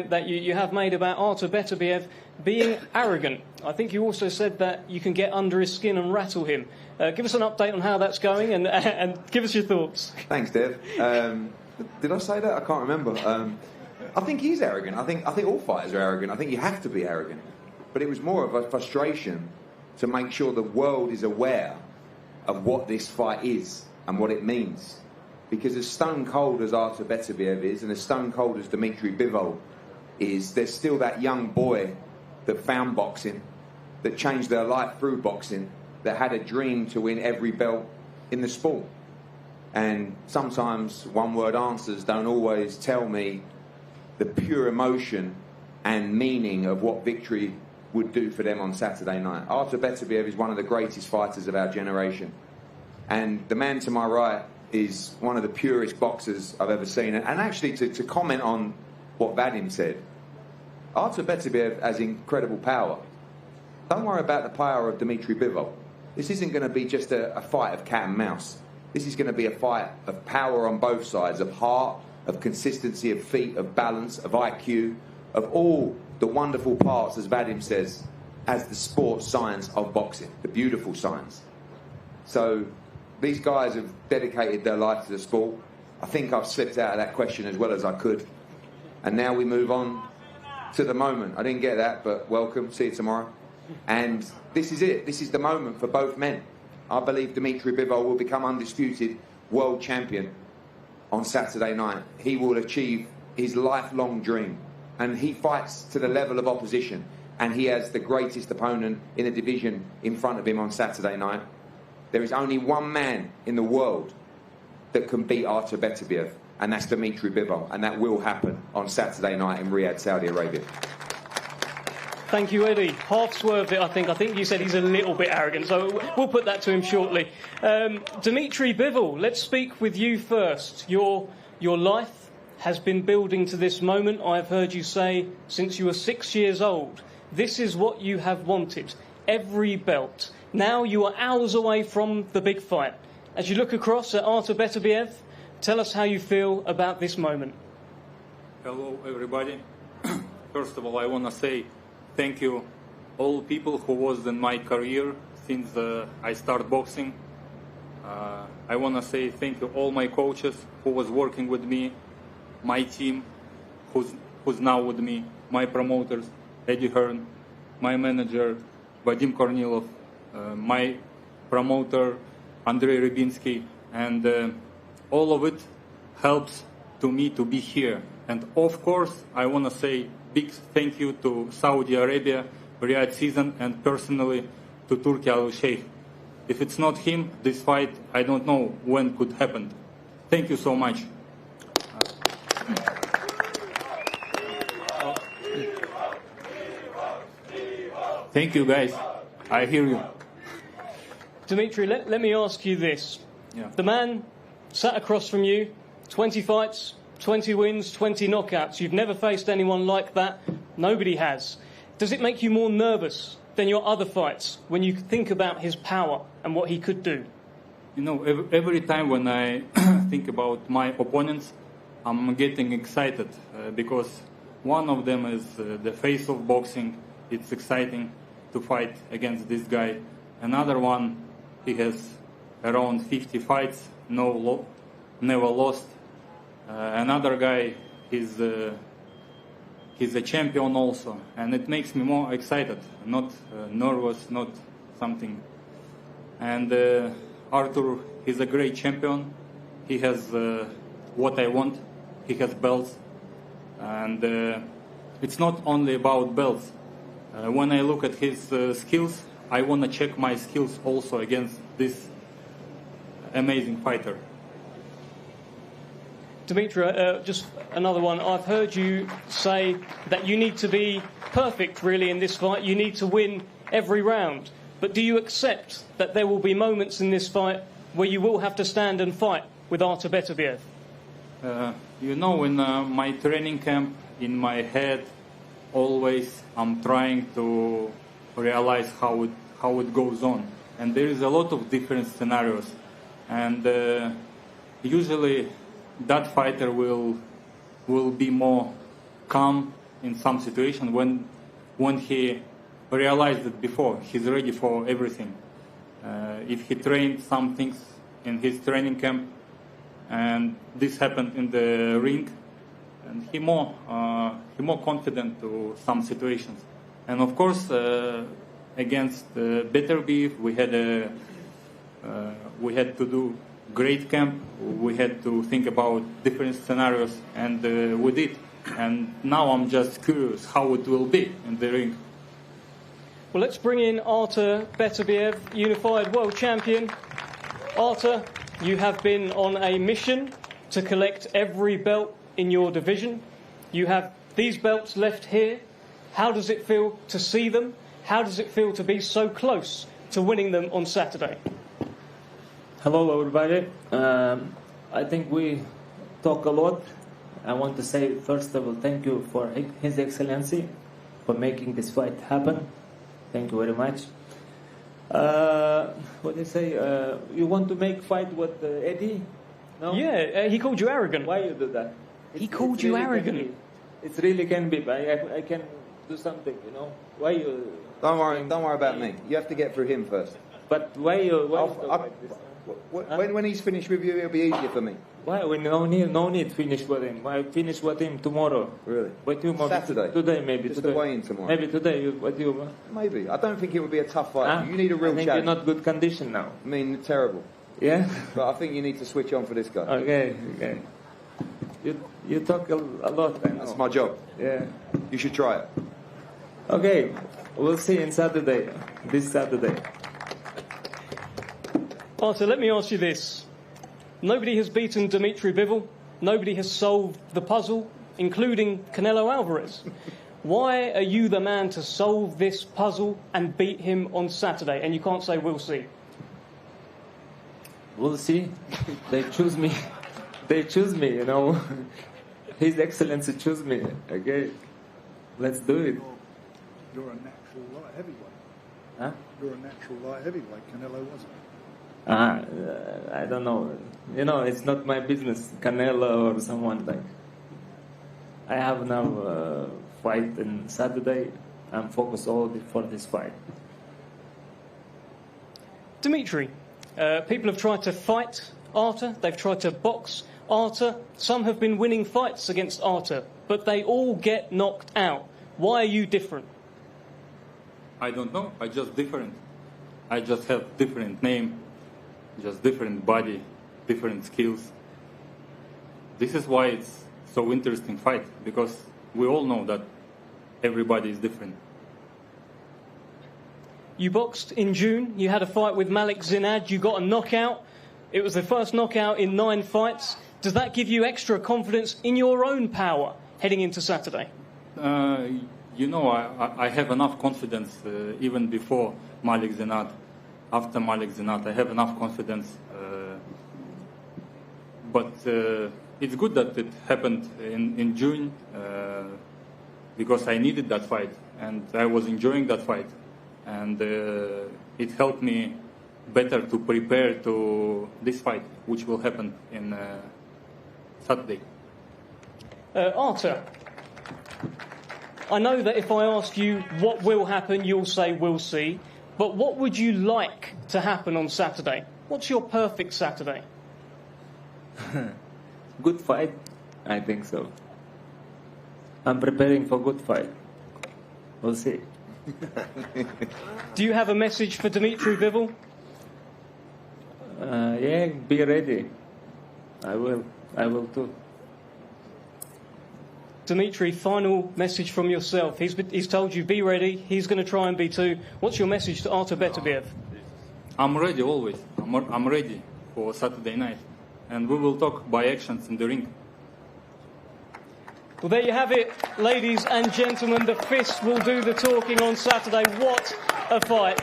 that you have made about Artur Beterbiev being arrogant. I think you also said that you can get under his skin and rattle him. Give us an update on how that's going and give us your thoughts. Thanks, Dev. Did I say that? I can't remember. I think he's arrogant. I think all fighters are arrogant. I think you have to be arrogant. But it was more of a frustration to make sure the world is aware of what this fight is and what it means. Because as stone cold as Artur Beterbiev is, and as stone cold as Dmitry Bivol is, there's still that young boy that found boxing, that changed their life through boxing, that had a dream to win every belt in the sport. And sometimes one-word answers don't always tell me the pure emotion and meaning of what victory would do for them on Saturday night. Artur Beterbiev is one of the greatest fighters of our generation. And the man to my right is one of the purest boxers I've ever seen. And actually, to comment on what Vadim said, Artur Beterbiev has incredible power. Don't worry about the power of Dmitry Bivol. This isn't going to be just a fight of cat and mouse. This is going to be a fight of power on both sides, of heart, of consistency, of feet, of balance, of IQ, of all the wonderful parts, as Vadim says, as the sports science of boxing, the beautiful science. So these guys have dedicated their life to the sport. I think I've slipped out of that question as well as I could. And now we move on to the moment. I didn't get that, but welcome. See you tomorrow. And this is it. This is the moment for both men. I believe Dmitry Bivol will become undisputed world champion on Saturday night. He will achieve his lifelong dream. And he fights to the level of opposition. And he has the greatest opponent in the division in front of him on Saturday night. There is only one man in the world that can beat Artur Beterbiev, and that's Dmitry Bivol. And that will happen on Saturday night in Riyadh, Saudi Arabia. Thank you, Eddie. Half swerved it, I think. I think you said he's a little bit arrogant, so we'll put that to him shortly. Dmitry Bivol, let's speak with you first. Your life has been building to this moment. I've heard you say since you were 6 years old, this is what you have wanted, every belt. Now you are hours away from the big fight. As you look across at Artur Beterbiev, tell us how you feel about this moment. Hello, everybody. First of all, I want to say thank you all people who was in my career since I started boxing. I want to say thank you all my coaches who was working with me, my team who's now with me, my promoters, Eddie Hearn, my manager, Vadim Kornilov, my promoter, Andrei Rybinsky, and all of it helps to me to be here. And of course, I want to say big thank you to Saudi Arabia, Riyadh season, and personally to Turki Al-Sheikh. If it's not him, this fight, I don't know when could happen. Thank you so much. Thank you, guys. I hear you. Dmitry, let me ask you this. Yeah. The man sat across from you, 20 fights, 20 wins, 20 knockouts. You've never faced anyone like that. Nobody has. Does it make you more nervous than your other fights when you think about his power and what he could do? You know, every time when I think about my opponents, I'm getting excited because one of them is the face of boxing. It's exciting to fight against this guy. Another one, he has around 50 fights, never lost. Another guy, he's a champion also, and it makes me more excited, not nervous, not something. And Artur, he's a great champion. He has what I want. He has belts, and it's not only about belts. When I look at his skills, I want to check my skills also against this amazing fighter. Dmitry, just another one. I've heard you say that you need to be perfect, really, in this fight. You need to win every round. But do you accept that there will be moments in this fight where you will have to stand and fight with Artur Beterbiev? You know, in my training camp, in my head, always I'm trying to realize how it goes on. And there is a lot of different scenarios. And usually that fighter will be more calm in some situation when he realized it before. He's ready for everything. If he trained some things in his training camp, and this happened in the ring, and he more confident to some situations. And of course, against Beterbiev, we had to do great camp. We had to think about different scenarios, and we did. And now I'm just curious how it will be in the ring. Well, let's bring in Artur Beterbiev, unified world champion. Artur, you have been on a mission to collect every belt in your division. You have these belts left here. How does it feel to see them? How does it feel to be so close to winning them on Saturday? Hello, everybody. I think we talk a lot. I want to say, first of all, thank you for His Excellency for making this fight happen. Thank you very much. What do you say? You want to make fight with Eddie? No? Yeah, he called you arrogant. Why you do that? He called you really arrogant. It really can be, but I can do something, you know. Why you? Don't worry about me. You have to get through him first. But why you talk like this? When he's finished with you, it'll be easier for me. Why? We no need finish with him. I finish with him tomorrow. Really? What you Saturday? Today maybe. Just today. the weigh-in tomorrow. Maybe today. What you? Maybe. I don't think it would be a tough fight. You need a real I think challenge. you're not good condition now. I mean, terrible. Yeah. But I think you need to switch on for this guy. Okay. You talk a lot. I know. That's my job. Yeah. You should try it. Okay. We'll see in Saturday. This Saturday. Artur, let me ask you this. Nobody has beaten Dmitry Bivol. Nobody has solved the puzzle, including Canelo Alvarez. Why are you the man to solve this puzzle and beat him on Saturday? And you can't say we'll see. We'll see. They choose me. They choose me, you know. His Excellency choose me. Okay. Let's do it. You're a natural light heavyweight. Huh? You're a natural light heavyweight. Canelo wasn't. I don't know. You know, it's not my business. Canelo or someone like. I have now fight on Saturday. I'm focused all for this fight. Dmitry, people have tried to fight Artur. They've tried to box Artur. Some have been winning fights against Artur, but they all get knocked out. Why are you different? I don't know. I just different. I just have different name, just different body, different skills. This is why it's so interesting fight, because we all know that everybody is different. You boxed in June. You had a fight with Malik Zinad. You got a knockout. It was the first knockout in 9 fights. Does that give you extra confidence in your own power heading into Saturday? You know, I have enough confidence even before Malik Zinad. After Malik Zinad, I have enough confidence. But it's good that it happened in June because I needed that fight and I was enjoying that fight. And it helped me better to prepare to this fight, which will happen in Saturday. Artur, I know that if I ask you what will happen, you'll say we'll see. But what would you like to happen on Saturday? What's your perfect Saturday? Good fight, I think so. I'm preparing for good fight. We'll see. Do you have a message for Dmitry Bivol? Yeah, be ready. I will too. Dmitry, final message from yourself. He's told you be ready. He's going to try and be too. What's your message to Artur Beterbiev? I'm ready always. I'm ready for Saturday night. And we will talk by actions in the ring. Well, there you have it, ladies and gentlemen. The fist will do the talking on Saturday. What a fight.